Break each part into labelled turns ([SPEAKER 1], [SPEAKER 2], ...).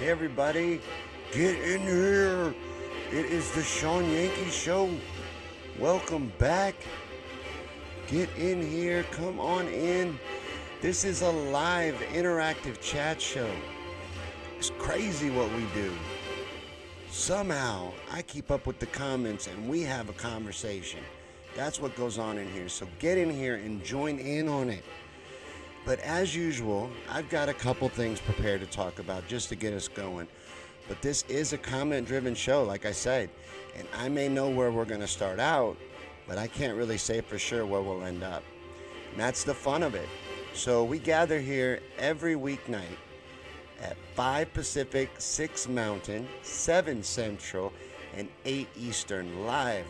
[SPEAKER 1] Hey everybody, get in here. It is the Shawn Yankey Show. Welcome back. Get in here. Come on in. This is a live interactive chat show. It's crazy what we do. Somehow I keep up with the comments and we have a conversation. That's what goes on in here. So get in here and join in on it. But as usual, I've got a couple things prepared to talk about just to get us going. But this is a comment-driven show, like I said. And I may know where we're going to start out, but I can't really say for sure where we'll end up. And that's the fun of it. So we gather here every weeknight at 5 Pacific, 6 Mountain, 7 Central, and 8 Eastern live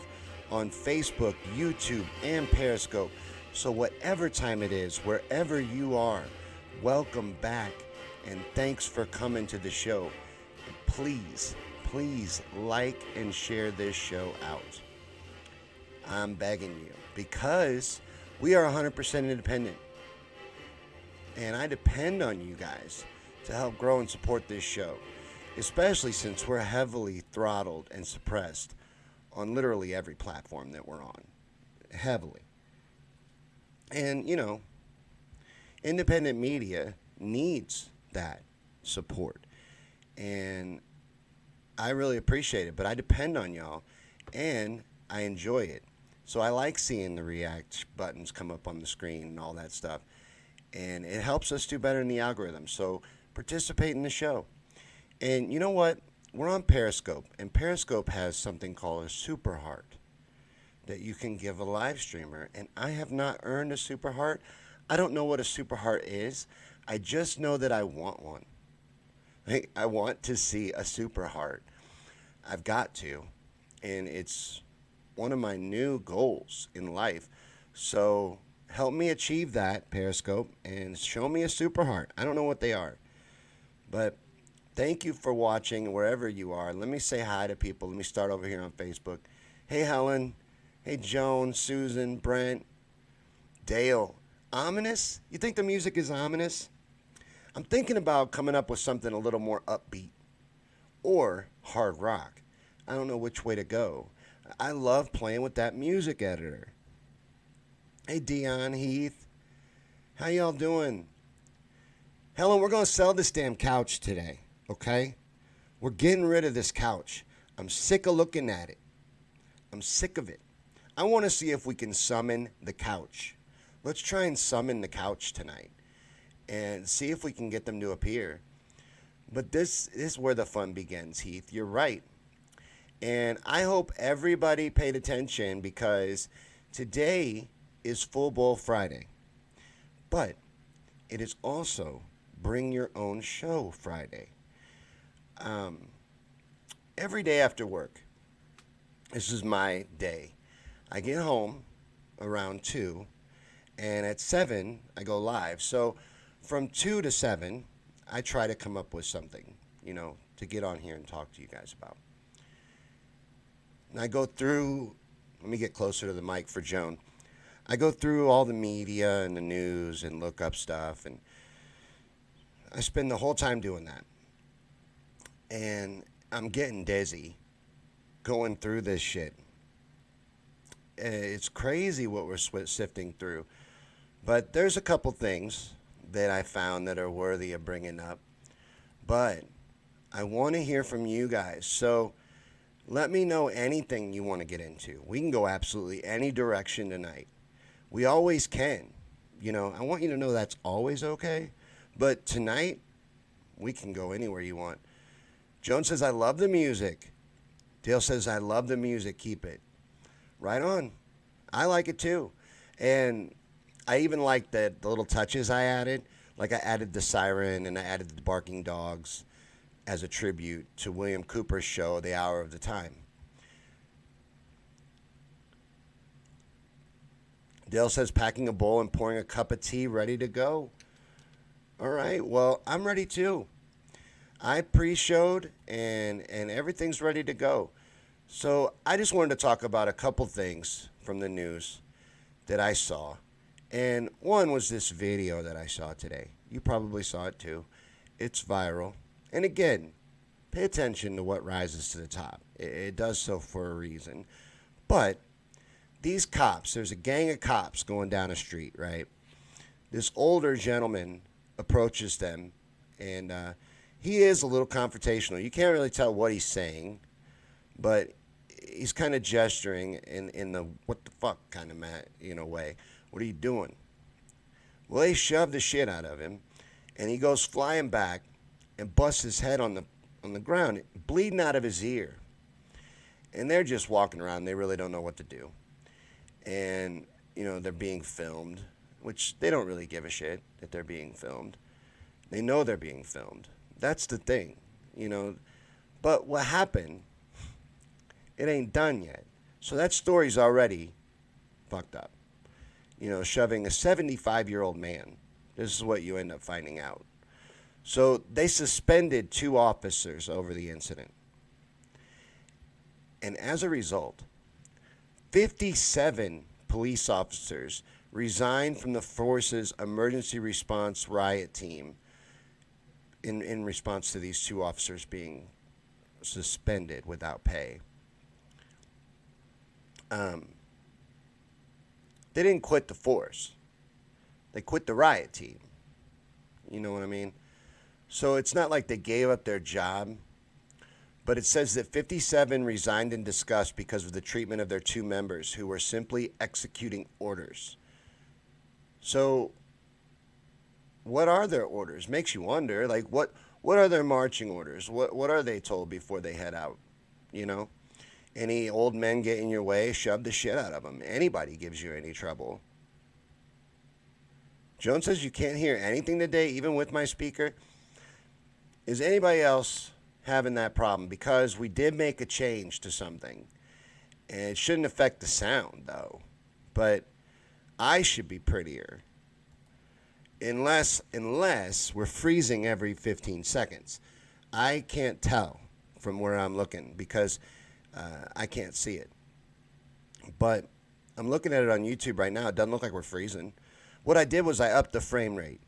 [SPEAKER 1] on Facebook, YouTube, and Periscope. So whatever time it is, wherever you are, welcome back and thanks for coming to the show. And please like and share this show out. I'm begging you because we are 100% independent. And I depend on you guys to help grow and support this show, especially since we're heavily throttled and suppressed on literally every platform that we're on. Heavily. And, you know, independent media needs that support. And I really appreciate it, but I depend on y'all, and I enjoy it. So I like seeing the react buttons come up on the screen and all that stuff. And it helps us do better in the algorithm. So participate in the show. And you know what? We're on Periscope, and Periscope has something called a super heart that you can give a live streamer, and I have not earned a super heart. I don't know what a super heart is. I just know that I want one. I want to see a super heart. I've got to, and it's one of my new goals in life. So help me achieve that, Periscope, and show me a super heart. I don't know what they are, but thank you for watching wherever you are. Let me say hi to people. Let me start over here on Facebook. Hey, Helen. Hey, Joan, Susan, Brent, Dale. Ominous? You think the music is ominous? I'm thinking about coming up with something a little more upbeat or hard rock. I don't know which way to go. I love playing with that music editor. Hey, Dion, Heath. How y'all doing? Helen, we're going to sell this damn couch today, okay? We're getting rid of this couch. I'm sick of looking at it. I'm sick of it. I want to see if we can summon the couch. Let's try and summon the couch tonight and see if we can get them to appear. But this is where the fun begins, Heath. You're right. And I hope everybody paid attention because today is Full Bowl Friday. But it is also Bring Your Own Show Friday. Every day after work, this is my day. I get home around 2, and at 7, I go live. So from 2 to 7, I try to come up with something, to get on here and talk to you guys about. And I go through, let me get closer to the mic for Joan. I go through all the media and the news and look up stuff, and I spend the whole time doing that. And I'm getting dizzy going through this shit. It's crazy what we're sifting through. But there's a couple things that I found that are worthy of bringing up. But I want to hear from you guys. So let me know anything you want to get into. We can go absolutely any direction tonight. We always can. I want you to know that's always okay. But tonight, we can go anywhere you want. Joan says, I love the music. Dale says, I love the music. Keep it. Right on. I like it too. And I even like the little touches I added. Like I added the siren and I added the barking dogs as a tribute to William Cooper's show, The Hour of the Time. Dale says, packing a bowl and pouring a cup of tea, ready to go. All right. Well, I'm ready too. I pre-showed and everything's ready to go. So I just wanted to talk about a couple things from the news that I saw. And one was this video that I saw today. You probably saw it too. It's viral. And again, Pay attention to what rises to the top. It does so for a reason. But these cops, there's a gang of cops going down a street, right? This older gentleman approaches them, and he is a little confrontational. You can't really tell what he's saying, but he's kind of gesturing in the what the fuck kind of way. What are you doing? Well, they shove the shit out of him, and he goes flying back and busts his head on the ground, bleeding out of his ear. And they're just walking around. They really don't know what to do. And, they're being filmed, which they don't really give a shit that they're being filmed. They know they're being filmed. That's the thing, But what happened, it ain't done yet. So that story's already fucked up. Shoving a 75-year-old man. This is what you end up finding out. So they suspended 2 officers over the incident. And as a result, 57 police officers resigned from the force's emergency response riot team in response to these 2 officers being suspended without pay. They didn't quit the force. They quit the riot team. You know what I mean? So it's not like they gave up their job, but it says that 57 resigned in disgust because of the treatment of their 2 members who were simply executing orders. So what are their orders? Makes you wonder, like, what are their marching orders? What are they told before they head out? Any old men get in your way, shove the shit out of them. Anybody gives you any trouble. Joan says you can't hear anything today, even with my speaker. Is anybody else having that problem? Because we did make a change to something. And it shouldn't affect the sound, though. But I should be prettier. Unless we're freezing every 15 seconds. I can't tell from where I'm looking because I can't see it. But I'm looking at it on YouTube right now. It doesn't look like we're freezing. What I did was I upped the frame rate.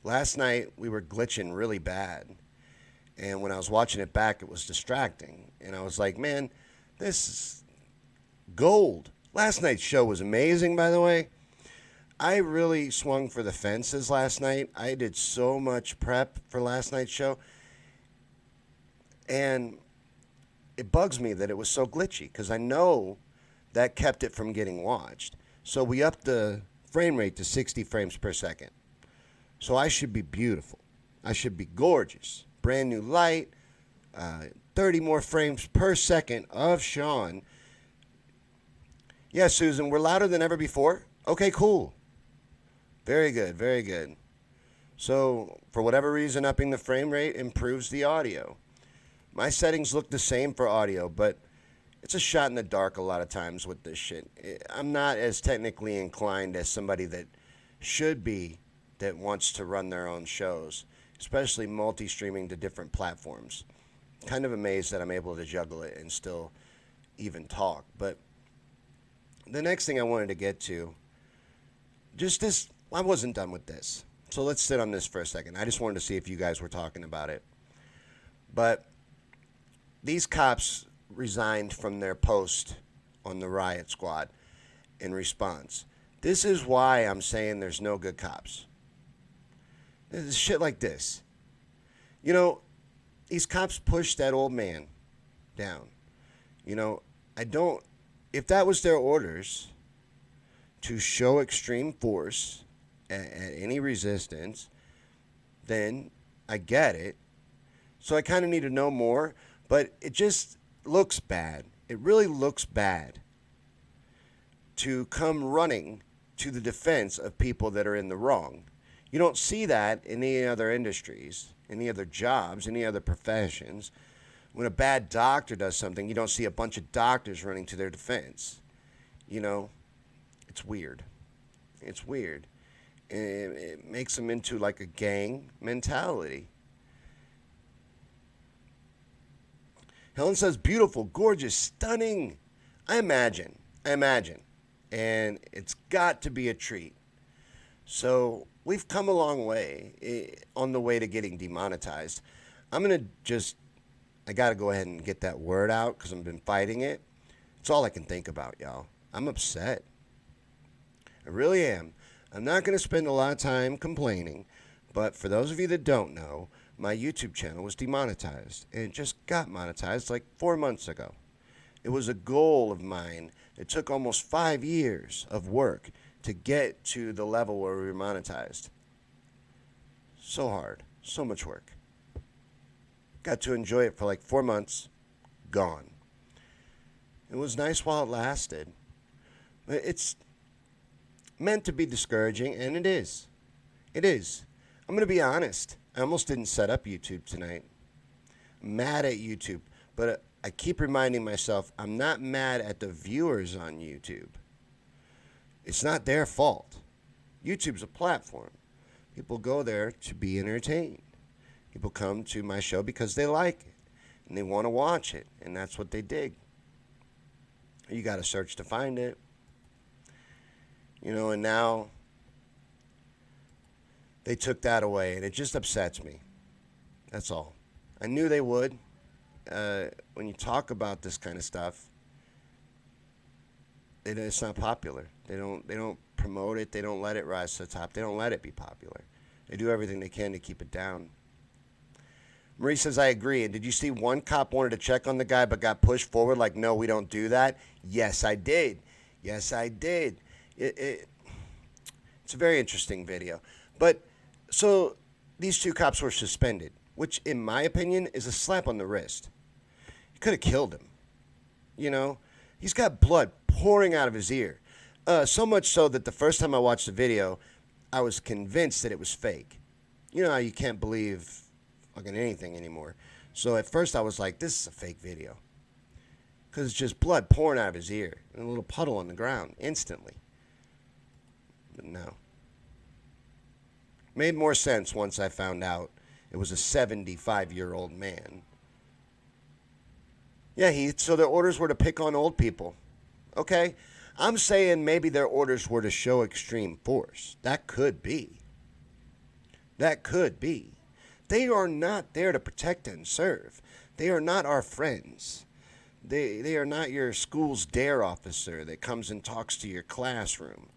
[SPEAKER 1] Last night we were glitching really bad. And when I was watching it back, it was distracting. And I was like, man, this is gold. Last night's show was amazing, by the way. I really swung for the fences last night. I did so much prep for last night's show. And it bugs me that it was so glitchy because I know that kept it from getting watched. So we upped the frame rate to 60 frames per second. So I should be beautiful. I should be gorgeous. Brand new light, 30 more frames per second of Shawn. Yeah, Susan, we're louder than ever before. Okay, cool. Very good, very good. So for whatever reason, upping the frame rate improves the audio. My settings look the same for audio, but it's a shot in the dark a lot of times with this shit. I'm not as technically inclined as somebody that should be that wants to run their own shows, especially multi-streaming to different platforms. Kind of amazed that I'm able to juggle it and still even talk. But the next thing I wanted to get to, just this, I wasn't done with this. So let's sit on this for a second. I just wanted to see if you guys were talking about it. But these cops resigned from their post on the riot squad in response. This is why I'm saying there's no good cops. There's shit like this. These cops pushed that old man down. If that was their orders to show extreme force at any resistance, then I get it. So I kind of need to know more, but it just looks bad. It really looks bad to come running to the defense of people that are in the wrong. You don't see that in any other industries, any other jobs, any other professions. When a bad doctor does something, you don't see a bunch of doctors running to their defense. It's weird. It's weird. It makes them into like a gang mentality. Helen says, beautiful, gorgeous, stunning. I imagine. And it's got to be a treat. So we've come a long way on the way to getting demonetized. I'm going to just, I got to go ahead and get that word out because I've been fighting it. It's all I can think about, y'all. I'm upset. I really am. I'm not going to spend a lot of time complaining, but for those of you that don't know, my YouTube channel was demonetized, and it just got monetized like 4 months ago. It was a goal of mine. It took almost 5 years of work to get to the level where we were monetized. So hard. So much work. Got to enjoy it for like 4 months. Gone. It was nice while it lasted. But it's meant to be discouraging, and it is. It is. I'm going to be honest. I almost didn't set up YouTube tonight. I'm mad at YouTube. But I keep reminding myself I'm not mad at the viewers on YouTube. It's not their fault. YouTube's a platform. People go there to be entertained. People come to my show because they like it and they want to watch it, and that's what they dig. You got to search to find it. You know, and now they took that away, and it just upsets me. That's all. I knew they would. When you talk about this kind of stuff, it's not popular. They don't promote it. They don't let it rise to the top. They don't let it be popular. They do everything they can to keep it down. Marie says, I agree. And did you see one cop wanted to check on the guy but got pushed forward like, no, we don't do that? Yes, I did. Yes, I did. It's a very interesting video. But so these two cops were suspended, which in my opinion is a slap on the wrist. You could have killed him. You know, he's got blood pouring out of his ear. So much so that the first time I watched the video, I was convinced that it was fake. You know how you can't believe fucking anything anymore. So at first I was like, this is a fake video. Because it's just blood pouring out of his ear. And a little puddle on the ground instantly. But no. Made more sense once I found out it was a 75-year-old man. Yeah, so their orders were to pick on old people. Okay? I'm saying maybe their orders were to show extreme force. That could be. That could be. They are not there to protect and serve. They are not our friends. They are not your school's DARE officer that comes and talks to your classroom.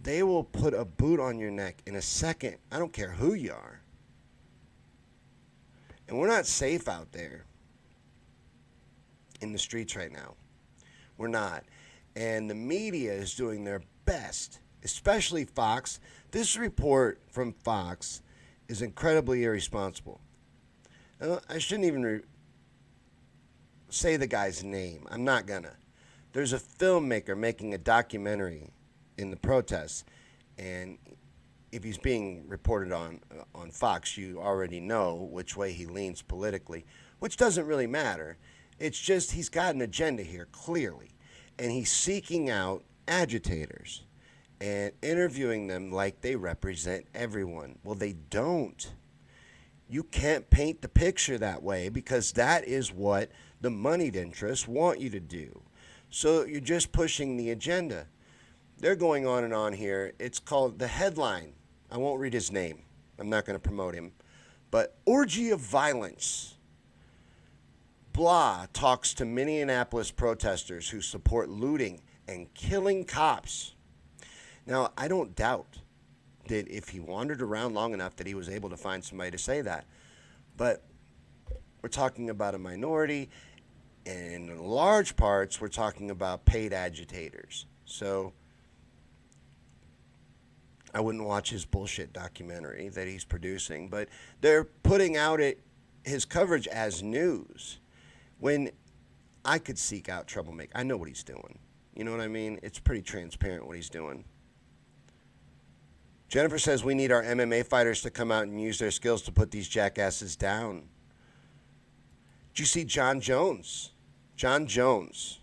[SPEAKER 1] They will put a boot on your neck in a second. I don't care who you are. And we're not safe out there in the streets right now. We're not. And the media is doing their best, especially Fox. This report from Fox is incredibly irresponsible. I shouldn't even say the guy's name. I'm not gonna. There's a filmmaker making a documentary in the protests, and if he's being reported on Fox, you already know which way he leans politically, which doesn't really matter. It's just he's got an agenda here, clearly, and he's seeking out agitators and interviewing them like they represent everyone. Well, they don't. You can't paint the picture that way because that is what the moneyed interests want you to do. So you're just pushing the agenda. They're going on and on here. It's called the headline. I won't read his name. I'm not going to promote him. But orgy of violence. Blah talks to Minneapolis protesters who support looting and killing cops. Now, I don't doubt that if he wandered around long enough that he was able to find somebody to say that. But we're talking about a minority, and in large parts, we're talking about paid agitators. So I wouldn't watch his bullshit documentary that he's producing, but they're putting out his coverage as news when I could seek out troublemaker. I know what he's doing. You know what I mean? It's pretty transparent what he's doing. Jennifer says we need our MMA fighters to come out and use their skills to put these jackasses down. Did you see John Jones? John Jones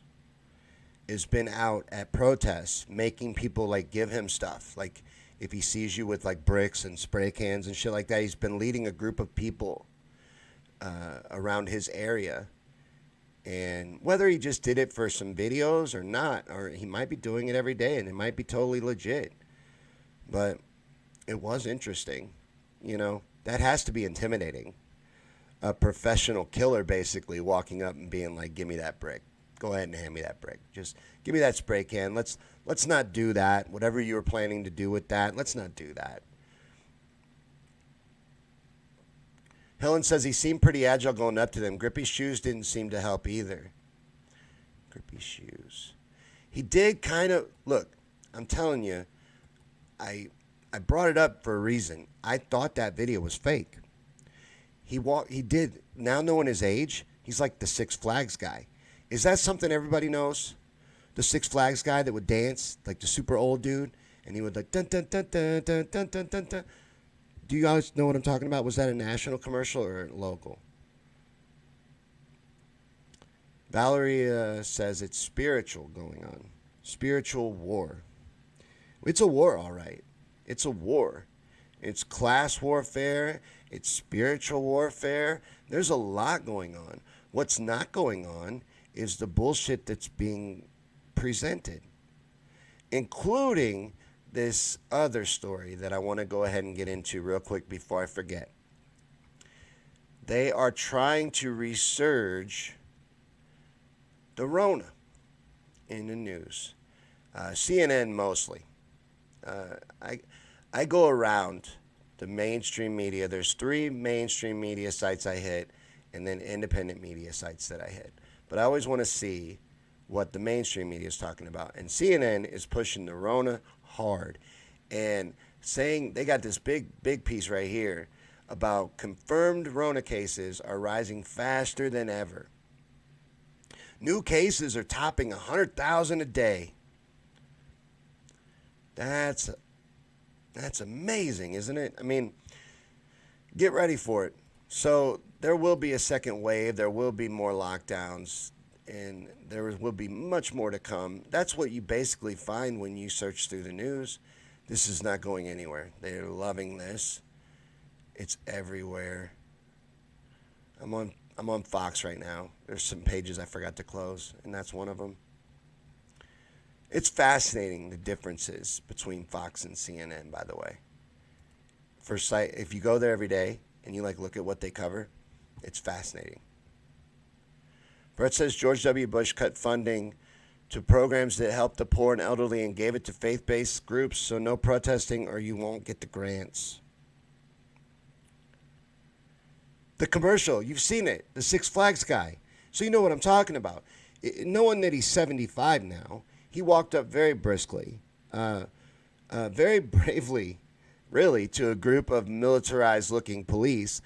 [SPEAKER 1] has been out at protests making people like give him stuff. Like if he sees you with like bricks and spray cans and shit like that, he's been leading a group of people around his area. And whether he just did it for some videos or not, or he might be doing it every day and it might be totally legit. But it was interesting. You know, that has to be intimidating. a professional killer basically walking up and being like, "Give me that brick. Go ahead and hand me that brick. Just give me that spray can. Let's not do that. Whatever you were planning to do with that, let's not do that." Helen says he seemed pretty agile going up to them. Grippy shoes didn't seem to help either. Grippy shoes. He did kind of look. I'm telling you, I brought it up for a reason. I thought that video was fake. He did. Now knowing his age, he's like the Six Flags guy. Is that something everybody knows? The Six Flags guy that would dance, like the super old dude, and he would like dun dun dun dun dun dun dun dun dun. Do you guys know what I'm talking about? Was that a national commercial or local? Valerie says it's spiritual going on. Spiritual war. It's a war, all right. It's a war. It's class warfare. It's spiritual warfare. There's a lot going on. What's not going on is the bullshit that's being presented, including this other story that I want to go ahead and get into real quick before I forget. They are trying to resurge the Rona in the news. CNN mostly. I go around the mainstream media. There's 3 mainstream media sites I hit, and then independent media sites that I hit. But I always want to see what the mainstream media is talking about. And CNN is pushing the Rona hard and saying they got this big piece right here about confirmed Rona cases are rising faster than ever. New cases are topping 100,000 a day. That's amazing, isn't it? I mean, get ready for it. So there will be a second wave. There will be more lockdowns, and there will be much more to come. That's what you basically find when you search through the news. This is not going anywhere. They're loving this. It's everywhere. I'm on Fox right now. There's some pages I forgot to close, and that's one of them. It's fascinating, the differences between Fox and CNN, by the way. If you go there every day and you look at what they cover, it's fascinating. Brett says George W. Bush cut funding to programs that help the poor and elderly and gave it to faith-based groups, so no protesting or you won't get the grants. The commercial, you've seen it, the Six Flags guy. So you know what I'm talking about. Knowing that he's 75 now, he walked up very briskly, very bravely, really, to a group of militarized-looking police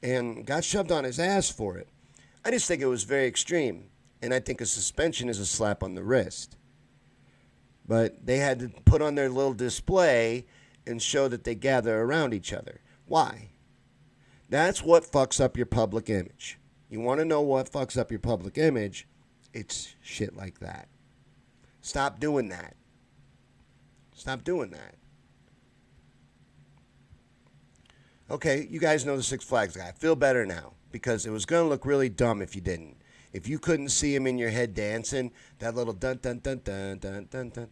[SPEAKER 1] and got shoved on his ass for it. I just think it was very extreme, and I think a suspension is a slap on the wrist. But they had to put on their little display and show that they gather around each other. Why? That's what fucks up your public image. You want to know what fucks up your public image? It's shit like that. Stop doing that. Stop doing that. Okay, you guys know the Six Flags guy. I feel better now because it was going to look really dumb if you didn't. If you couldn't see him in your head dancing, that little dun dun dun dun dun dun dun,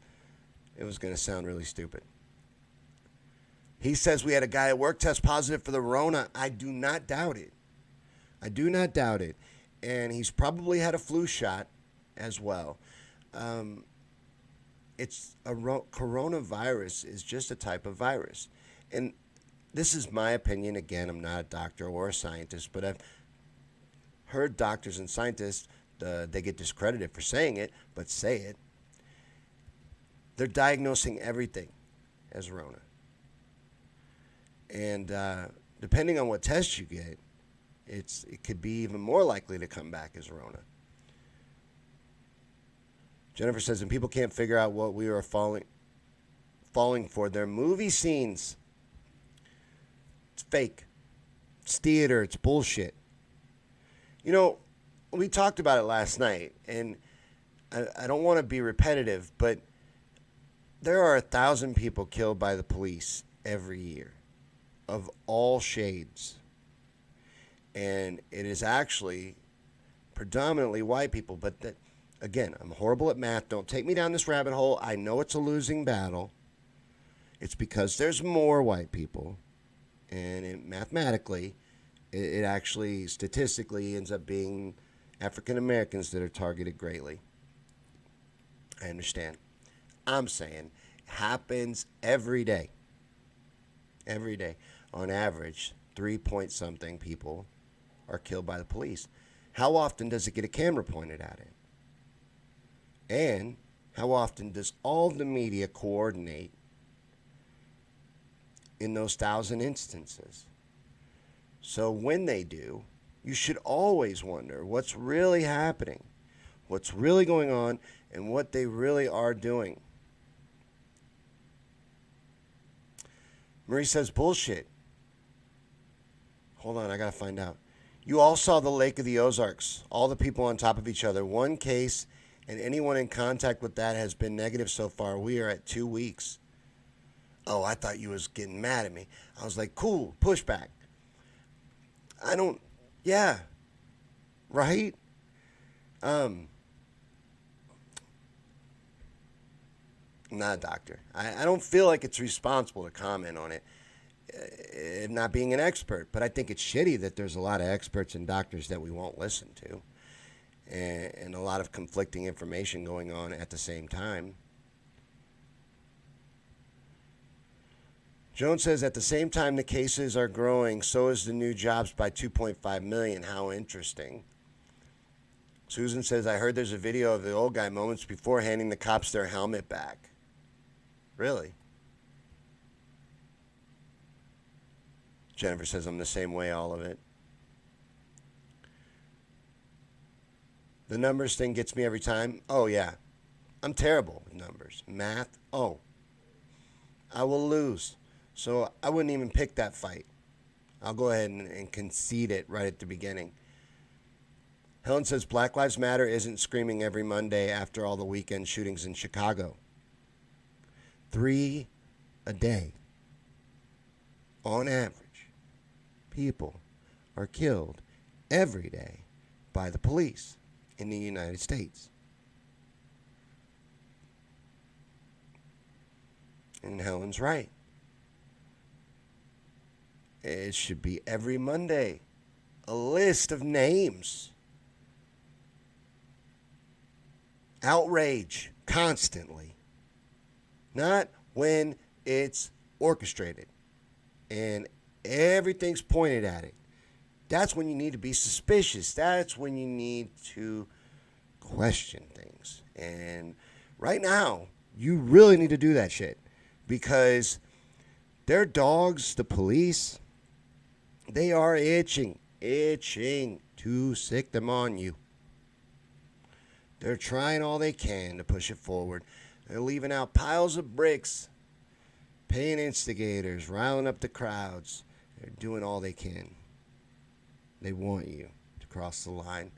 [SPEAKER 1] it was going to sound really stupid. He says we had a guy at work test positive for the Rona. I do not doubt it. I do not doubt it. And he's probably had a flu shot as well. Coronavirus is just a type of virus. And this is my opinion. Again, I'm not a doctor or a scientist, but I've heard doctors and scientists, they get discredited for saying it, but say it. They're diagnosing everything as Rona. And depending on what test you get, it could be even more likely to come back as Rona. Jennifer says, and people can't figure out what we are falling for. They're movie scenes. It's fake. It's theater. It's bullshit. You know, we talked about it last night, and I don't want to be repetitive, but there are 1,000 people killed by the police every year of all shades. And it is actually predominantly white people, but that, again, I'm horrible at math. Don't take me down this rabbit hole. I know it's a losing battle. It's because there's more white people, and mathematically, It actually statistically ends up being African Americans that are targeted greatly. I understand. I'm saying happens every day. Every day. On average, 3 point something people are killed by the police. How often does it get a camera pointed at it? And how often does all the media coordinate in those 1,000 instances? So when they do, you should always wonder what's really happening, what's really going on, and what they really are doing. Marie says, bullshit. Hold on, I gotta find out. You all saw the Lake of the Ozarks, all the people on top of each other. One case, and anyone in contact with that has been negative so far. We are at 2 weeks. Oh, I thought you was getting mad at me. I was like, cool, pushback. I don't, yeah, right? I'm not a doctor. I don't feel like it's responsible to comment on it, not being an expert. But I think it's shitty that there's a lot of experts and doctors that we won't listen to, and a lot of conflicting information going on at the same time. Jones says, at the same time the cases are growing, so is the new jobs by 2.5 million. How interesting. Susan says, I heard there's a video of the old guy moments before handing the cops their helmet back. Really? Jennifer says, I'm the same way, all of it. The numbers thing gets me every time. Oh, yeah. I'm terrible with numbers. Math, oh. I will lose. So I wouldn't even pick that fight. I'll go ahead and concede it right at the beginning. Helen says Black Lives Matter isn't screaming every Monday after all the weekend shootings in Chicago. 3 a day. On average, people are killed every day by the police in the United States. And Helen's right. It should be every Monday a list of names. Outrage constantly. Not when it's orchestrated and everything's pointed at it. That's when you need to be suspicious. That's when you need to question things. And right now, you really need to do that shit, because their dogs, the police, they are itching to sick them on you. They're trying all they can to push it forward. They're leaving out piles of bricks, paying instigators, riling up the crowds. They're doing all they can. They want you to cross the line.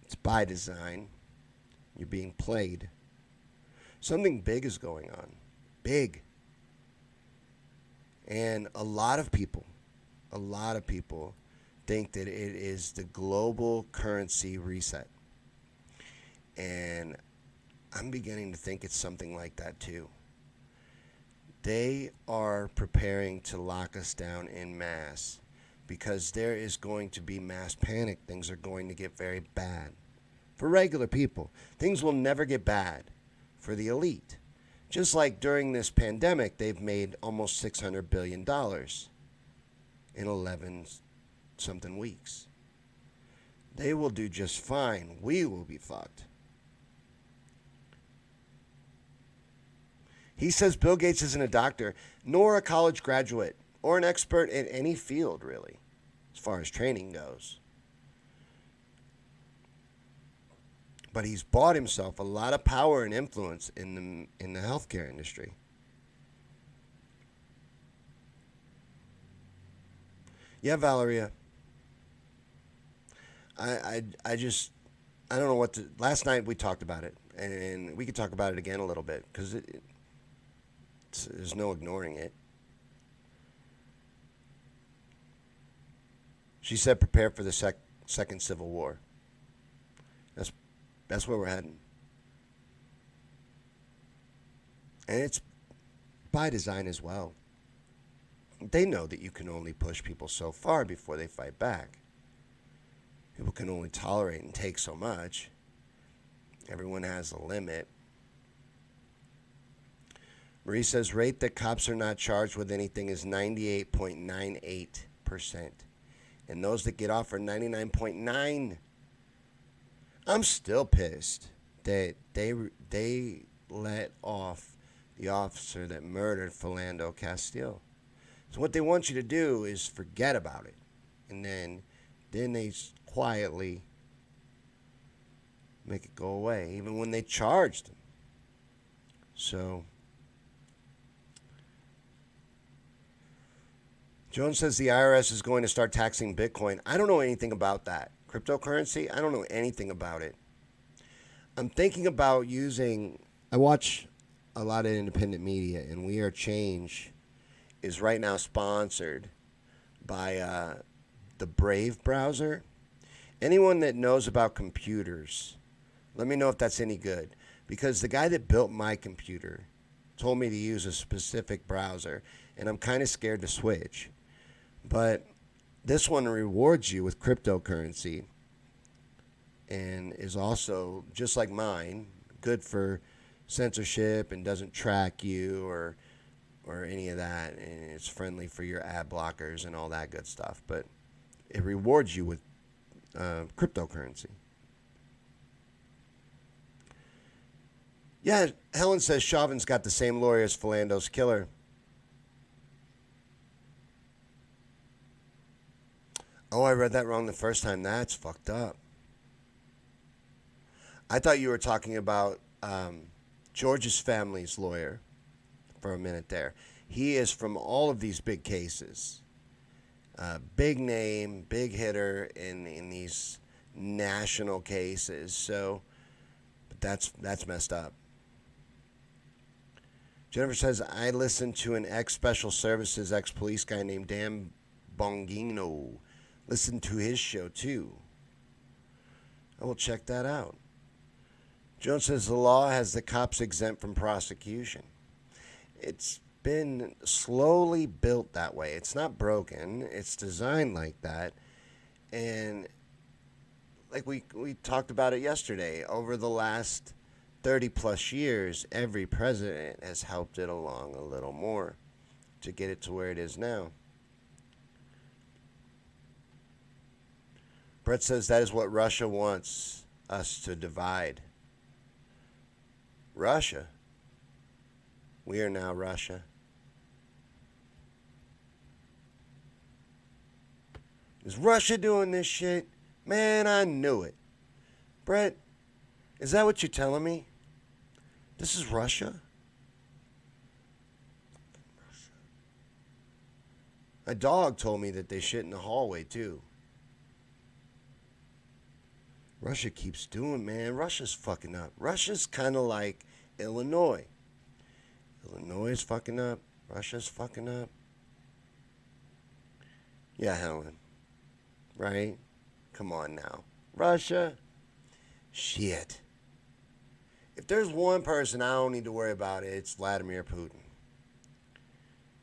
[SPEAKER 1] It's by design. You're being played. Something big is going on. Big. And a lot of people think that it is the global currency reset. And I'm beginning to think it's something like that too. They are preparing to lock us down en masse because there is going to be mass panic. Things are going to get very bad for regular people. Things will never get bad for the elite. Just like during this pandemic, they've made almost $600 billion in 11-something weeks. They will do just fine. We will be fucked. He says Bill Gates isn't a doctor, nor a college graduate, or an expert in any field, really, as far as training goes. But he's bought himself a lot of power and influence in the healthcare industry. Yeah, Valeria. I don't know what to. Last night we talked about it, and we could talk about it again a little bit because there's no ignoring it. She said, "Prepare for the second Civil War." That's where we're heading, and it's by design as well. They know that you can only push people so far before they fight back. People can only tolerate and take so much. Everyone has a limit. Marie says rate that cops are not charged with anything is 98.98%. And those that get off are 99.9%. I'm still pissed that they let off the officer that murdered Philando Castile. So what they want you to do is forget about it. And then they quietly make it go away, even when they charged him. So Jones says the IRS is going to start taxing Bitcoin. I don't know anything about that. Cryptocurrency, I don't know anything about it. I'm thinking about I watch a lot of independent media, and We Are Change is right now sponsored by the Brave browser. Anyone that knows about computers, let me know if that's any good. Because the guy that built my computer told me to use a specific browser, and I'm kind of scared to switch. But this one rewards you with cryptocurrency and is also, just like mine, good for censorship and doesn't track you or any of that. And it's friendly for your ad blockers and all that good stuff. But it rewards you with cryptocurrency. Yeah, Helen says Chauvin's got the same lawyer as Philando's killer. Oh, I read that wrong the first time. That's fucked up. I thought you were talking about George's family's lawyer for a minute there. He is from all of these big cases. Big name, big hitter in these national cases. So, but that's messed up. Jennifer says, I listened to an ex-special services, ex-police guy named Dan Bongino. Listen to his show, too. I will check that out. Jones says the law has the cops exempt from prosecution. It's been slowly built that way. It's not broken. It's designed like that. And like we talked about it yesterday, over the last 30-plus years, every president has helped it along a little more to get it to where it is now. Brett says that is what Russia wants us to divide. Russia? We are now Russia. Is Russia doing this shit? Man, I knew it. Brett, is that what you're telling me? This is Russia? My dog told me that they shit in the hallway, too. Russia keeps doing, man. Russia's fucking up. Russia's kind of like Illinois. Illinois is fucking up. Russia's fucking up. Yeah, Helen. Right? Come on now. Russia? Shit. If there's one person I don't need to worry about, it's Vladimir Putin.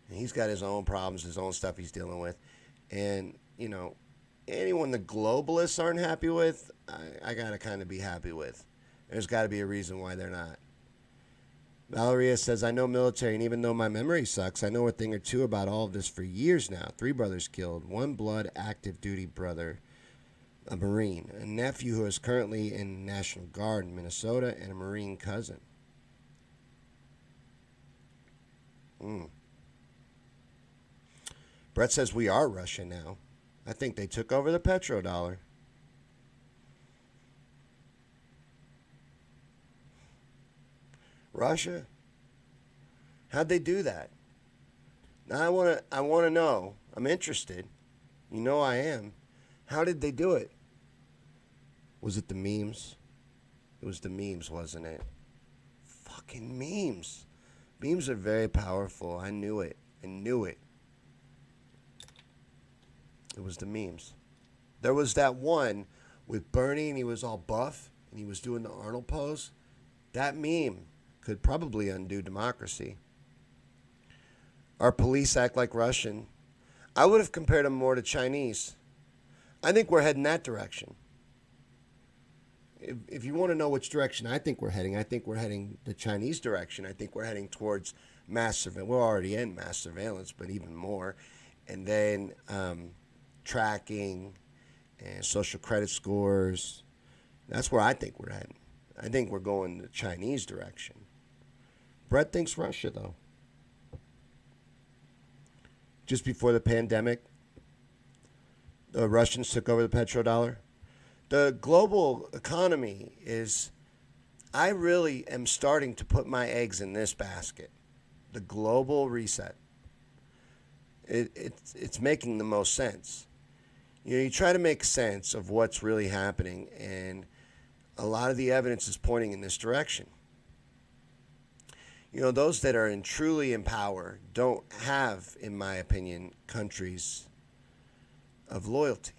[SPEAKER 1] And he's got his own problems, his own stuff he's dealing with. And, you know, anyone the globalists aren't happy with, I got to kind of be happy with. There's got to be a reason why they're not. Valeria says, I know military, and even though my memory sucks, I know a thing or two about all of this for years now. 3 brothers killed, 1 blood active duty brother, a Marine, a nephew who is currently in National Guard in Minnesota, and a Marine cousin. Brett says we are Russia now. I think they took over the petrodollar. Russia? How'd they do that? Now I want to know. I'm interested. You know I am. How did they do it? Was it the memes? It was the memes, wasn't it? Fucking memes. Memes are very powerful. I knew it. I knew it. It was the memes. There was that one with Bernie and he was all buff and he was doing the Arnold pose. That meme could probably undo democracy. Our police act like Russian. I would have compared them more to Chinese. I think we're heading that direction. If you want to know which direction I think we're heading the Chinese direction. I think we're heading towards mass surveillance. We're already in mass surveillance, but even more. And then tracking and social credit scores. That's where I think we're heading. I think we're going the Chinese direction. Brett thinks Russia, though. Just before the pandemic, the Russians took over the petrodollar. The global economy is, I really am starting to put my eggs in this basket. The global reset. It's making the most sense. You try to make sense of what's really happening, and a lot of the evidence is pointing in this direction. Those that are truly in power don't have, in my opinion, countries of loyalty.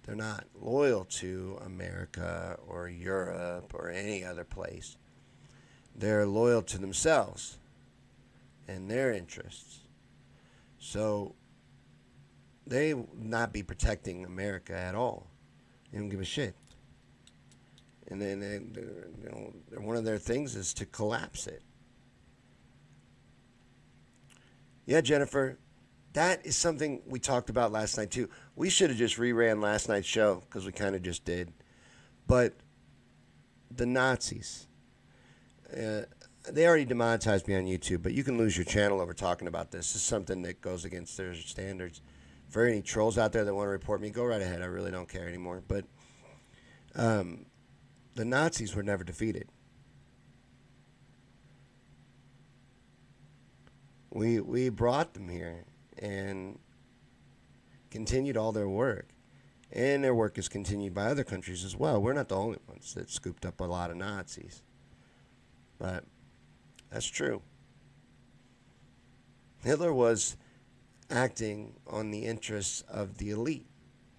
[SPEAKER 1] They're not loyal to America or Europe or any other place. They're loyal to themselves and their interests. So they will not be protecting America at all. They don't give a shit. And then one of their things is to collapse it. Yeah, Jennifer, that is something we talked about last night too. We should have just reran last night's show because we kind of just did. But the Nazis, they already demonetized me on YouTube, but you can lose your channel over talking about this. This is something that goes against their standards. For any trolls out there that want to report me, go right ahead. I really don't care anymore. But the Nazis were never defeated. We brought them here and continued all their work. And their work is continued by other countries as well. We're not the only ones that scooped up a lot of Nazis. But that's true. Hitler was acting on the interests of the elite.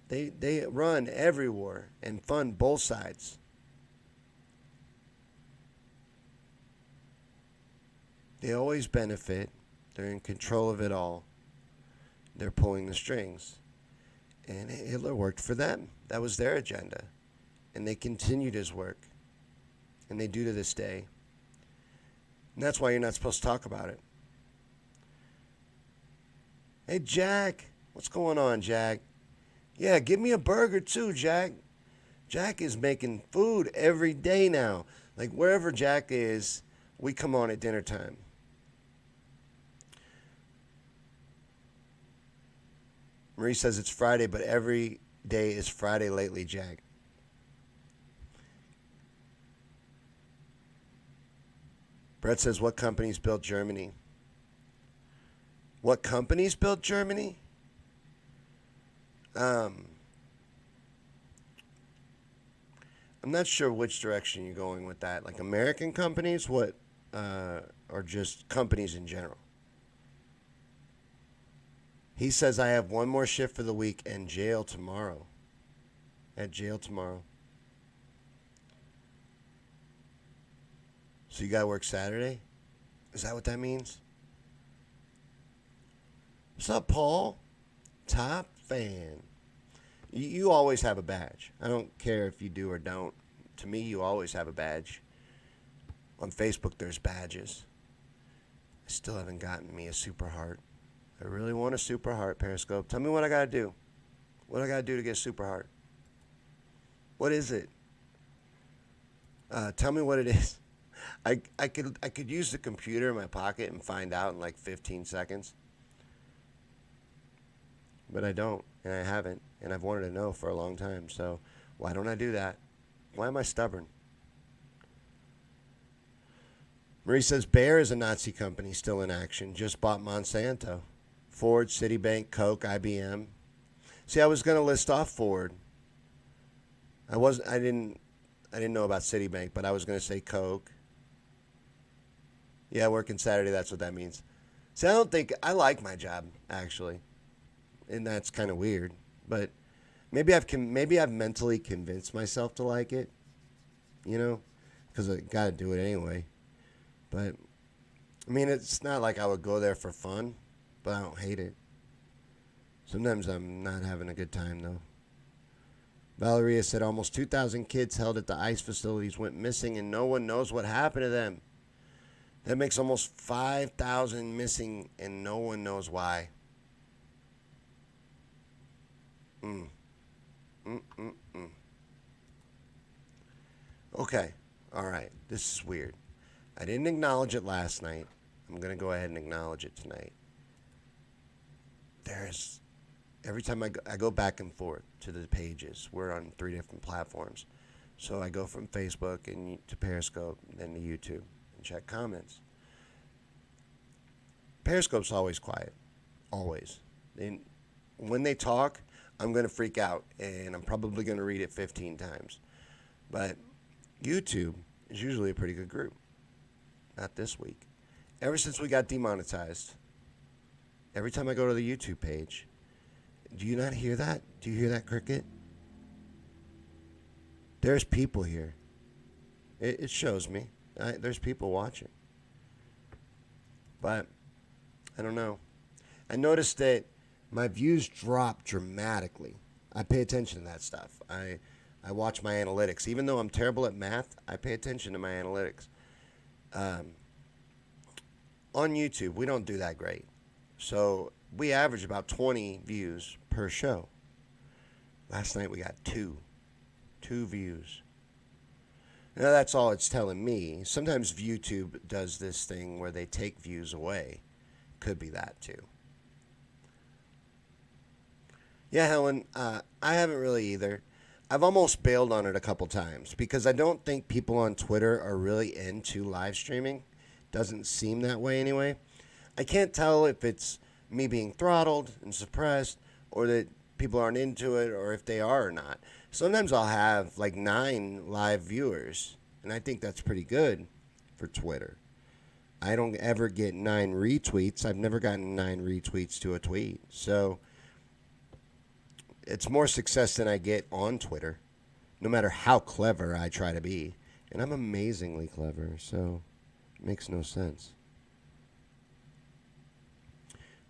[SPEAKER 1] They run every war and fund both sides. They always benefit. They're in control of it all. They're pulling the strings. And Hitler worked for them. That was their agenda. And they continued his work. And they do to this day. And that's why you're not supposed to talk about it. Hey, Jack. What's going on, Jack? Yeah, give me a burger too, Jack. Jack is making food every day now. Like, wherever Jack is, we come on at dinner time. Marie says it's Friday, but every day is Friday lately, Jack. Brett says, what companies built Germany? What companies built Germany? I'm not sure which direction you're going with that. Like American companies, or just companies in general? He says, I have one more shift for the week and jail tomorrow. At jail tomorrow. So you got to work Saturday? Is that what that means? What's up, Paul? Top fan. You always have a badge. I don't care if you do or don't. To me, you always have a badge. On Facebook, there's badges. I still haven't gotten me a super heart. I really want a super heart, Periscope. Tell me what I got to do. What I got to do to get a super heart. What is it? Tell me what it is. I could use the computer in my pocket and find out in like 15 seconds. But I don't, and I haven't, and I've wanted to know for a long time. So why don't I do that? Why am I stubborn? Marie says Bayer is a Nazi company still in action. Just bought Monsanto. Ford, Citibank, Coke, IBM. See, I was going to list off Ford. I didn't know about Citibank, but I was going to say Coke. Yeah, working Saturday, that's what that means. See, I like my job, actually. And that's kind of weird. But maybe I've mentally convinced myself to like it. Because I got to do it anyway. But, I mean, it's not like I would go there for fun. but I don't hate it. Sometimes I'm not having a good time, though. Valeria said almost 2,000 kids held at the ICE facilities went missing and no one knows what happened to them. That makes almost 5,000 missing and no one knows why. Okay, all right. This is weird. I didn't acknowledge it last night. I'm going to go ahead and acknowledge it tonight. Every time I go back and forth to the pages. We're on 3 different platforms. So I go from Facebook and to Periscope, then to YouTube, and check comments. Periscope's always quiet. Always. When they talk, I'm going to freak out, and I'm probably going to read it 15 times. But YouTube is usually a pretty good group. Not this week. Ever since we got demonetized, every time I go to the YouTube page, do you not hear that? Do you hear that cricket? There's people here. It shows me. There's people watching. But I don't know. I noticed that my views drop dramatically. I pay attention to that stuff. I watch my analytics. Even though I'm terrible at math, I pay attention to my analytics. On YouTube, we don't do that great. So we average about 20 views per show. Last night we got 2 views. Now that's all it's telling me. Sometimes YouTube does this thing where they take views away. Could be that too. Yeah, Helen, I haven't really either. I've almost bailed on it a couple times because I don't think people on Twitter are really into live streaming. Doesn't seem that way anyway. I can't tell if it's me being throttled and suppressed or that people aren't into it or if they are or not. Sometimes I'll have like 9 live viewers, and I think that's pretty good for Twitter. I don't ever get 9 retweets. I've never gotten 9 retweets to a tweet. So it's more success than I get on Twitter, no matter how clever I try to be. And I'm amazingly clever, so it makes no sense.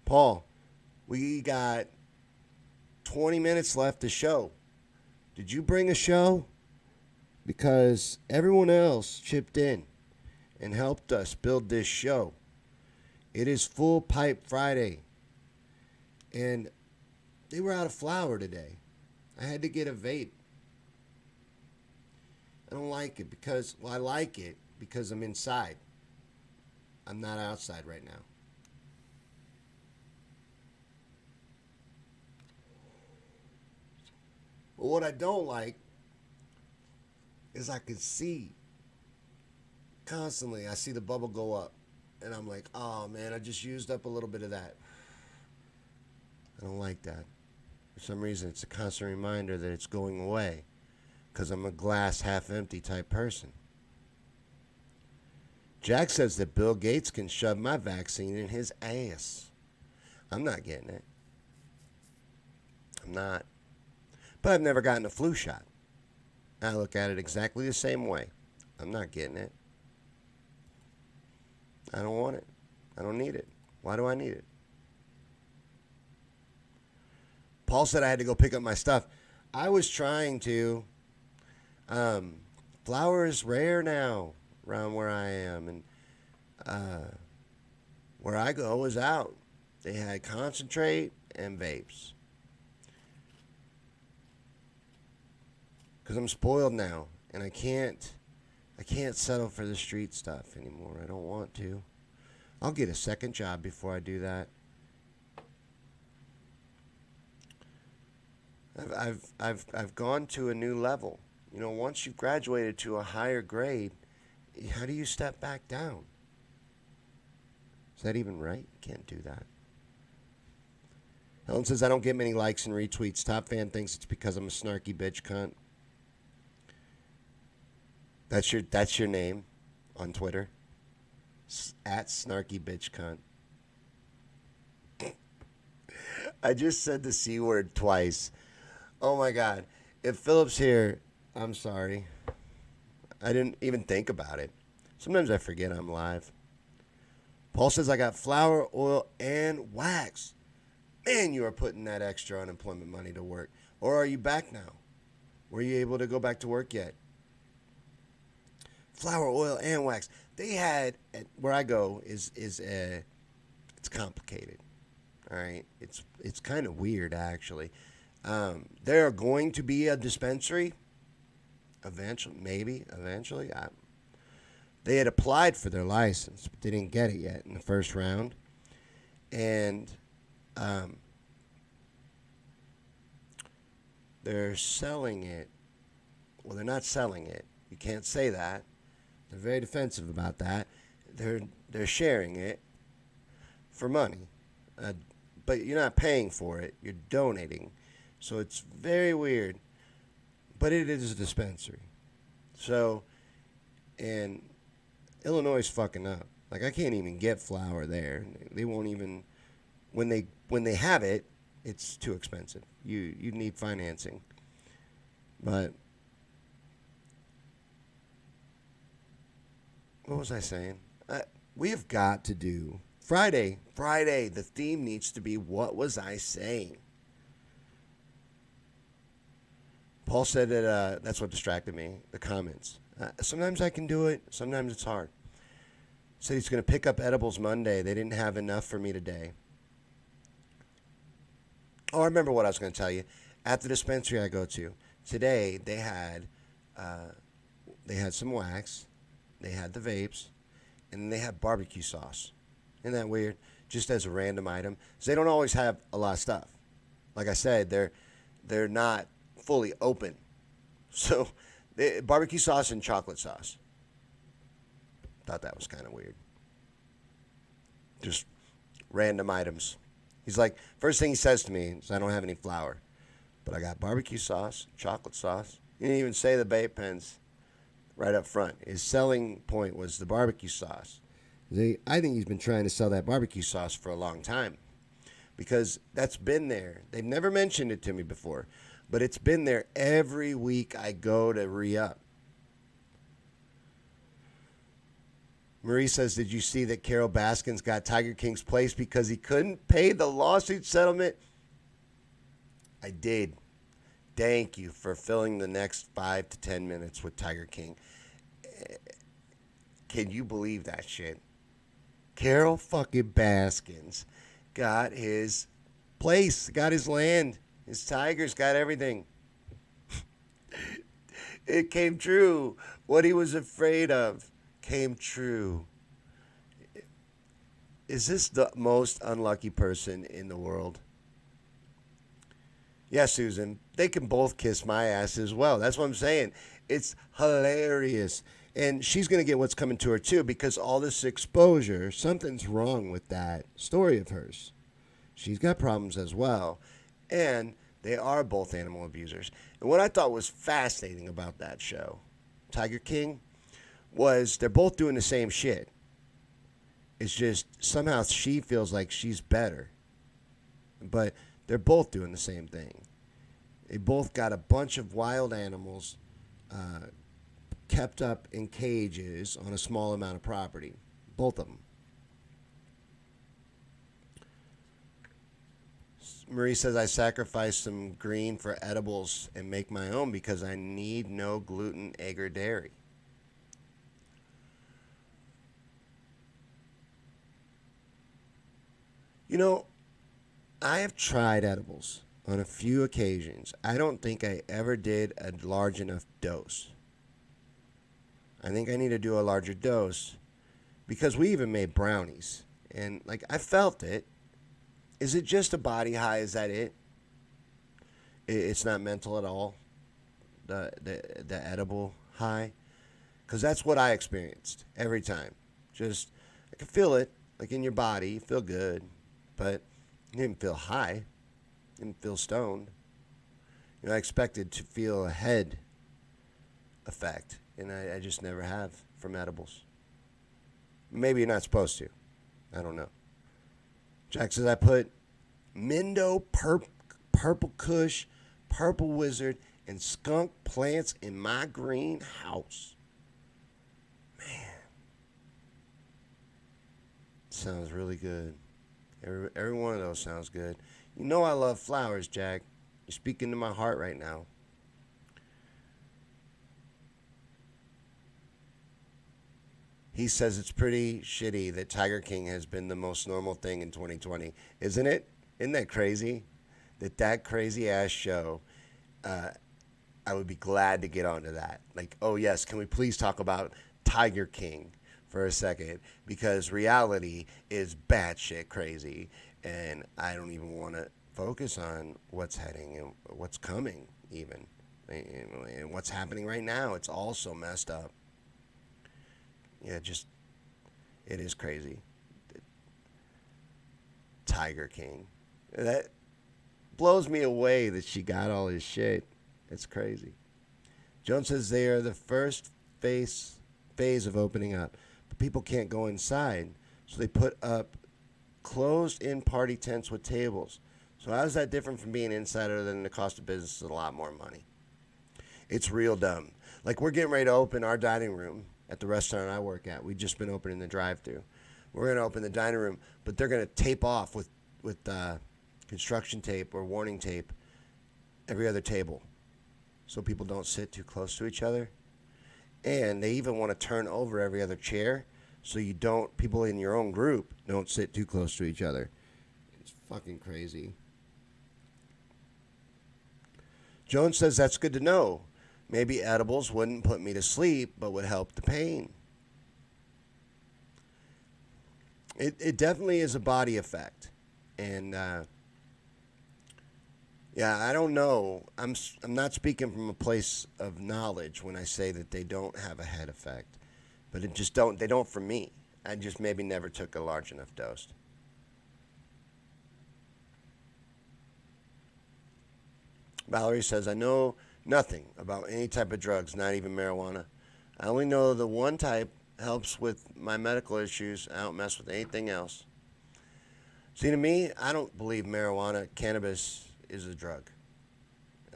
[SPEAKER 1] Paul, we got 20 minutes left to show. Did you bring a show? Because everyone else chipped in and helped us build this show. It is Full Pipe Friday. And they were out of flour today. I had to get a vape. I don't like it because, I like it because I'm inside. I'm not outside right now. But what I don't like is I can see constantly. I see the bubble go up. And I'm like, oh man, I just used up a little bit of that. I don't like that. For some reason, it's a constant reminder that it's going away. Because I'm a glass half empty type person. Jack says that Bill Gates can shove my vaccine in his ass. I'm not getting it. I'm not. But I've never gotten a flu shot. I look at it exactly the same way. I'm not getting it. I don't want it. I don't need it. Why do I need it? Paul said I had to go pick up my stuff. I was trying to. Flour is rare now around where I am. And where I go is out. They had concentrate and vapes. Because I'm spoiled now. And I can't settle for the street stuff anymore. I don't want to. I'll get a second job before I do that. I've gone to a new level. You know, once you've graduated to a higher grade, how do you step back down? Is that even right? Can't do that. Helen says, I don't get many likes and retweets. Top fan thinks it's because I'm a snarky bitch cunt. That's your name on Twitter? At snarky bitch cunt. I just said the C word twice. Oh my God. If Philip's here, I'm sorry. I didn't even think about it. Sometimes I forget I'm live. Paul says, I got flour, oil, and wax. Man, you are putting that extra unemployment money to work. Or are you back now? Were you able to go back to work yet? Flour, oil, and wax. They had, where I go, it's complicated. All right? It's kind of weird, actually. There are going to be a dispensary eventually. They had applied for their license, but they didn't get it yet in the first round. And they're selling it. Well, they're not selling it. You can't say that. They're very defensive about that. They're sharing it for money. But you're not paying for it. You're donating. So it's very weird. But it is a dispensary. So, and Illinois is fucking up. Like, I can't even get flour there. They won't even, when they have it, it's too expensive. You need financing. But what was I saying? We have got to do Friday. The theme needs to be, what was I saying? Paul said that that's what distracted me, the comments. Sometimes I can do it. Sometimes it's hard. Said he's going to pick up edibles Monday. They didn't have enough for me today. Oh, I remember what I was going to tell you. At the dispensary I go to today, they had some wax, they had the vapes, and they had barbecue sauce. Isn't that weird? Just as a random item, because they don't always have a lot of stuff. Like I said, they're not fully open. So, barbecue sauce and chocolate sauce. Thought that was kind of weird. Just random items. He's like, first thing he says to me is, I don't have any flour, but I got barbecue sauce, chocolate sauce. He didn't even say the vape pens right up front. His selling point was the barbecue sauce. I think he's been trying to sell that barbecue sauce for a long time because that's been there. They've never mentioned it to me before, but it's been there every week I go to re-up. Marie says, did you see that Carol Baskins got Tiger King's place because he couldn't pay the lawsuit settlement? I did. Thank you for filling the next 5 to 10 minutes with Tiger King. Can you believe that shit? Carol fucking Baskins got his place, got his land, his tigers, got everything. It came true. What he was afraid of came true. Is this the most unlucky person in the world? Yeah, Susan, they can both kiss my ass as well. That's what I'm saying. It's hilarious. And she's going to get what's coming to her, too, because all this exposure, something's wrong with that story of hers. She's got problems as well. And they are both animal abusers. And what I thought was fascinating about that show, Tiger King, was they're both doing the same shit. It's just somehow she feels like she's better. But they're both doing the same thing. They both got a bunch of wild animals kept up in cages on a small amount of property. Both of them. Marie says, I sacrificed some green for edibles and make my own because I need no gluten, egg, or dairy. You know, I have tried edibles on a few occasions. I don't think I ever did a large enough dose. I think I need to do a larger dose because we even made brownies. And, like, I felt it. Is it just a body high? Is that it? It's not mental at all? The edible high? Because that's what I experienced every time. Just, I can feel it, like in your body. You feel good. But you didn't feel high. You didn't feel stoned. You know, I expected to feel a head effect. And I just never have from edibles. Maybe you're not supposed to. I don't know. Jack says, I put Mindo, Purple Kush, Purple Wizard, and skunk plants in my greenhouse. Man. sounds really good. Every one of those sounds good. You know I love flowers, Jack. You're speaking to my heart right now. He says it's pretty shitty that Tiger King has been the most normal thing in 2020. Isn't it? Isn't that crazy? That crazy ass show, uh, I would be glad to get onto that. Like, oh yes, can we please talk about Tiger King for a second? Because reality is batshit crazy, and I don't even want to focus on what's heading and what's coming, even, and what's happening right now. It's all so messed up. Yeah, just it is crazy. Tiger King. That blows me away that she got all his shit. It's crazy. Jones says they are the first phase of opening up, but people can't go inside, so they put up closed-in party tents with tables. So how is that different from being inside other than the cost of business is a lot more money? It's real dumb. Like we're getting ready to open our dining room at the restaurant I work at. We've just been opening the drive-thru. We're going to open the dining room, but they're going to tape off with construction tape or warning tape every other table so people don't sit too close to each other. And they even want to turn over every other chair so people in your own group don't sit too close to each other. It's fucking crazy. Jones says that's good to know. Maybe edibles wouldn't put me to sleep, but would help the pain. It definitely is a body effect. And, yeah, I don't know. I'm not speaking from a place of knowledge when I say that they don't have a head effect. But they don't for me. I just maybe never took a large enough dose. Valerie says, I know nothing about any type of drugs, not even marijuana. I only know the one type helps with my medical issues. I don't mess with anything else. See, to me, I don't believe cannabis is a drug.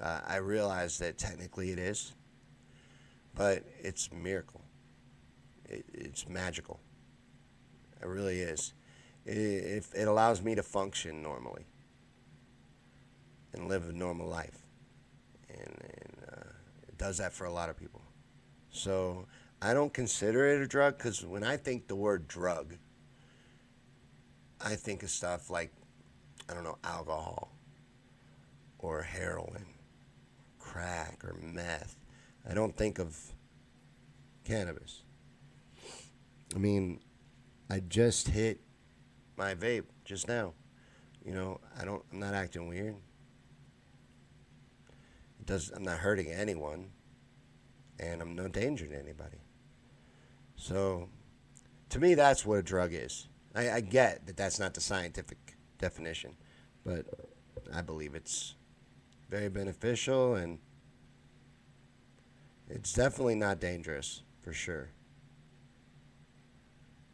[SPEAKER 1] I realize that technically it is, but it's a miracle. It's magical. It really is. It allows me to function normally and live a normal life. And it does that for a lot of people. So I don't consider it a drug because when I think the word drug, I think of stuff like, I don't know, alcohol or heroin, crack or meth. I don't think of cannabis. I mean, I just hit my vape just now. I'm not acting weird. I'm not hurting anyone, and I'm no danger to anybody. So, to me, that's what a drug is. I get that that's not the scientific definition, but I believe it's very beneficial, and it's definitely not dangerous, for sure.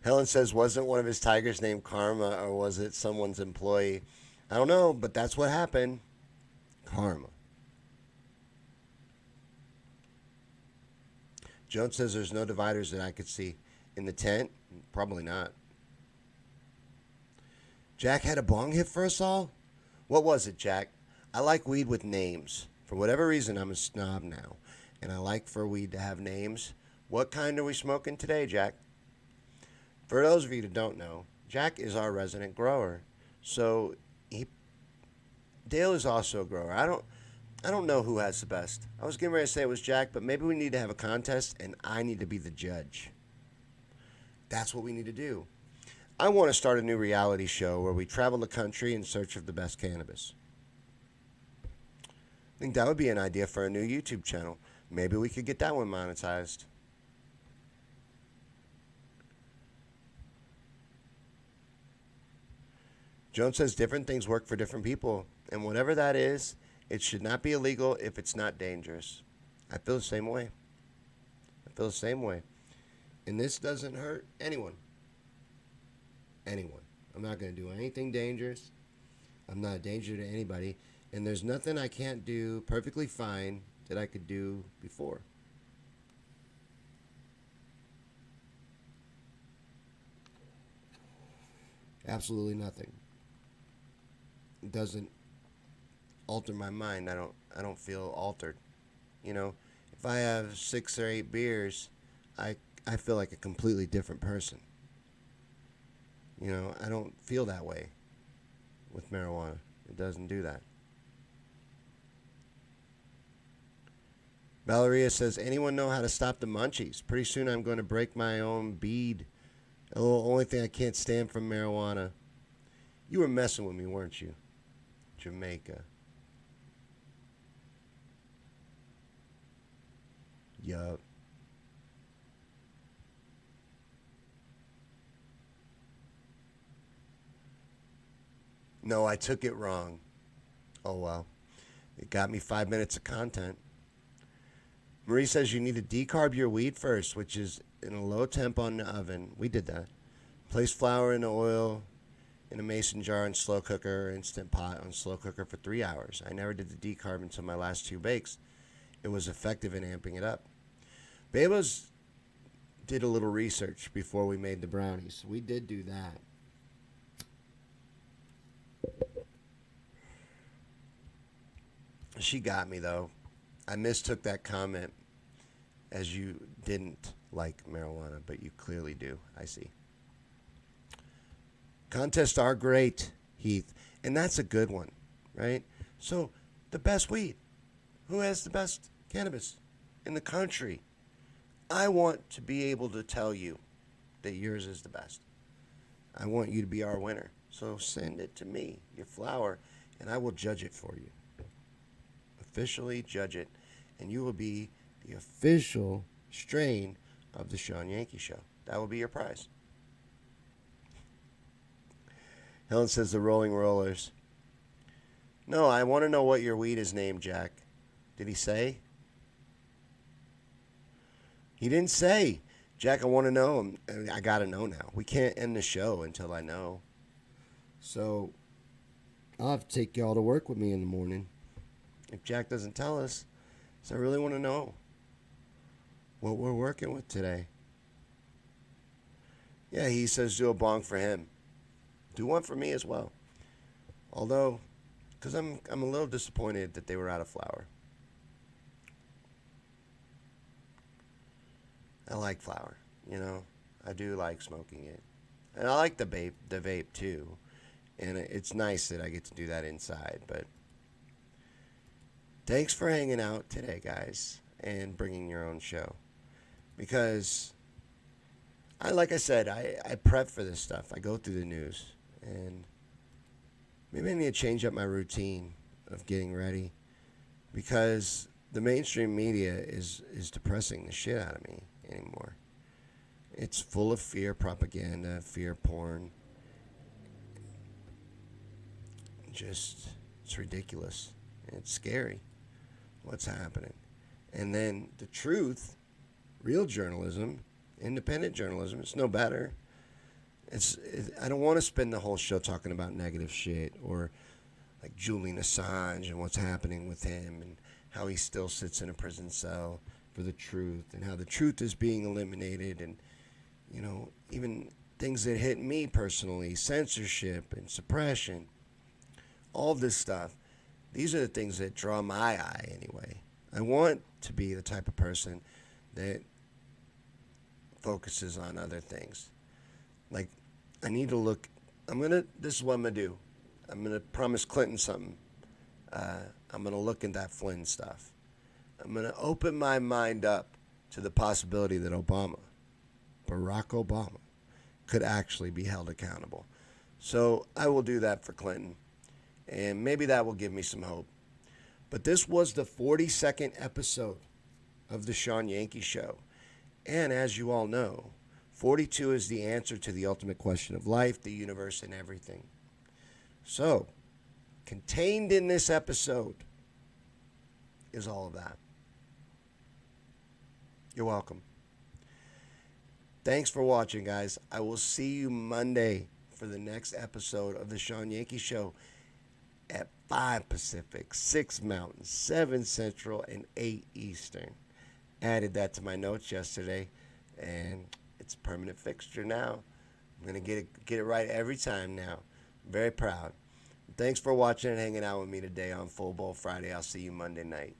[SPEAKER 1] Helen says, wasn't one of his tigers named Karma, or was it someone's employee? I don't know, but that's what happened. Karma. Jones says there's no dividers that I could see. In the tent? Probably not. Jack had a bong hit for us all? What was it, Jack? I like weed with names. For whatever reason, I'm a snob now. And I like for weed to have names. What kind are we smoking today, Jack? For those of you that don't know, Jack is our resident grower. So, Dale is also a grower. I don't know who has the best. I was getting ready to say it was Jack, but maybe we need to have a contest, and I need to be the judge. That's what we need to do. I want to start a new reality show where we travel the country in search of the best cannabis. I think that would be an idea for a new YouTube channel. Maybe we could get that one monetized. Jones says different things work for different people, and whatever that is, it should not be illegal if it's not dangerous. I feel the same way. And this doesn't hurt anyone. I'm not going to do anything dangerous. I'm not a danger to anybody. And there's nothing I can't do perfectly fine that I could do before. Absolutely nothing. It doesn't alter my mind. I don't feel altered. You know, if I have 6 or 8 beers, I I feel like a completely different person. I don't feel that way with marijuana. It doesn't do that. Valeria says, anyone know how to stop the munchies? Pretty soon I'm going to break my own bead. The only thing I can't stand from marijuana. You were messing with me, weren't you? Jamaica. Yup. No, I took it wrong. Oh well. It got me 5 minutes of content. Marie says you need to decarb your wheat first, which is in a low temp on the oven. We did that. Place flour in the oil in a mason jar in slow cooker or instant pot on slow cooker for 3 hours. I never did the decarb until my last 2 bakes. It was effective in amping it up. Bebos did a little research before we made the brownies. We did do that. She got me though. I mistook that comment as you didn't like marijuana, but you clearly do. I see. Contests are great, Heath, and that's a good one, right? So, the best weed. Who has the best cannabis in the country? I want to be able to tell you that yours is the best. I want you to be our winner. So send it to me, your flower, and I will judge it for you. Officially judge it, and you will be the official strain of the Shawn Yankey Show. That will be your prize. Helen says the Rolling Rollers. No, I want to know what your weed is named, Jack. Did he say? He didn't say. Jack, I want to know. I got to know now. We can't end the show until I know. So, I'll have to take y'all to work with me in the morning. If Jack doesn't tell us, so I really want to know what we're working with today. Yeah, he says do a bong for him. Do one for me as well. Although, because I'm a little disappointed that they were out of flour. I like flour, I do like smoking it. And I like the vape too. And it's nice that I get to do that inside, but thanks for hanging out today, guys, and bringing your own show. Because like I said, I prep for this stuff. I go through the news, and maybe I need to change up my routine of getting ready, because the mainstream media is depressing the shit out of me anymore. It's full of fear propaganda, fear porn. It's ridiculous. It's scary what's happening. And then the truth, real journalism, independent journalism, it's no better. I don't want to spend the whole show talking about negative shit, or like Julian Assange and what's happening with him, and how he still sits in a prison cell for the truth, and how the truth is being eliminated, and even things that hit me personally, censorship and suppression, all this stuff. These are the things that draw my eye anyway. I want to be the type of person that focuses on other things. Like, I need to look. This is what I'm going to do. I'm going to promise Clinton something. I'm going to look at that Flynn stuff. I'm going to open my mind up to the possibility that Barack Obama, could actually be held accountable. So I will do that for Clinton. And maybe that will give me some hope. But this was the 42nd episode of the Shawn Yankey Show. And as you all know, 42 is the answer to the ultimate question of life, the universe, and everything. So, contained in this episode is all of that. You're welcome. Thanks for watching, guys. I will see you Monday for the next episode of the Shawn Yankey Show at 5 Pacific, 6 Mountain, 7 Central, and 8 Eastern. Added that to my notes yesterday, and it's a permanent fixture now. I'm gonna get it right every time now. Very proud. Thanks for watching and hanging out with me today on Full Bowl Friday. I'll see you Monday night.